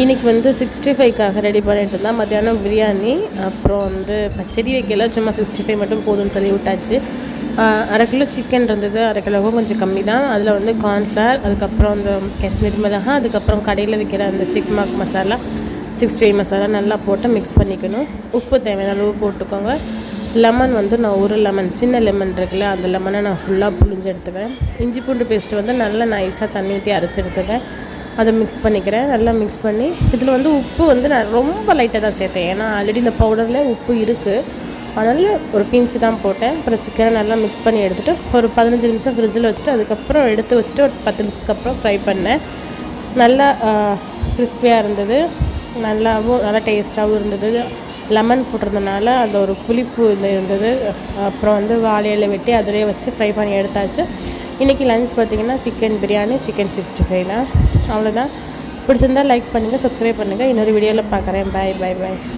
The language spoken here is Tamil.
இன்றைக்கி வந்து 65க்காக ரெடி பண்ணிட்டு இருந்தேன். மத்தியானம் பிரியாணி, அப்புறம் வந்து பச்சடி வைக்கல, சும்மா 65 மட்டும் போதும்னு சொல்லி விட்டாச்சு. 1/2 கிலோ சிக்கன் இருந்தது, 1/2 கிலோவும் கொஞ்சம் கம்மி தான். அதில் வந்து கார்ன்ஃப்ளவர், அதுக்கப்புறம் அந்த காஷ்மீர் மிளகா, அதுக்கப்புறம் கடையில் விற்கிற அந்த சிக்மாக் மசாலா, 65 மசாலா நல்லா போட்டு மிக்ஸ் பண்ணிக்கணும். உப்பு தேவையான அளவு போட்டுக்கோங்க. லெமன் வந்து நான் ஒரு லெமன், சின்ன லெமன் இருக்குல்ல, அந்த லெமனை நான் ஃபுல்லாக புழிஞ்சு எடுத்துக்கிறேன். இஞ்சி பூண்டு பேஸ்ட்டு வந்து நல்லா நைஸாக தண்ணி ஊற்றி அரைச்சி எடுத்துக்கிறேன். அதை மிக்ஸ் பண்ணிக்கிறேன். நல்லா மிக்ஸ் பண்ணி இதில் வந்து உப்பு வந்து நான் ரொம்ப லைட்டாக தான் சேர்த்தேன், ஏன்னா ஆல்ரெடி இந்த பவுடரில் உப்பு இருக்குது. அதனால் ஒரு பிஞ்சு தான் போட்டேன். அப்புறம் சிக்கனை நல்லா மிக்ஸ் பண்ணி எடுத்துகிட்டு ஒரு 15 நிமிஷம் ஃப்ரிட்ஜில் வச்சுட்டு அதுக்கப்புறம் எடுத்து வச்சுட்டு ஒரு 10 நிமிஷத்துக்கு அப்புறம் ஃப்ரை பண்ணேன். நல்லா கிறிஸ்பியாக இருந்தது, நல்லா டேஸ்ட்டாகவும் இருந்தது. லெமன் போட்டிருந்தனால அந்த ஒரு புளிப்பு இது இருந்தது. அப்புறம் வந்து வாழை இலை வெட்டி அதிலே வச்சு ஃப்ரை பண்ணி எடுத்தாச்சு. இன்றைக்கி லஞ்ச் பார்த்திங்கன்னா சிக்கன் பிரியாணி, சிக்கன் 65 தான். அவ்வளோதான். பிடிச்சிருந்தால் லைக் பண்ணுங்கள், சப்ஸ்கிரைப் பண்ணுங்கள். இன்னொரு வீடியோவில் பார்க்குறேன். பாய் பாய் பாய்.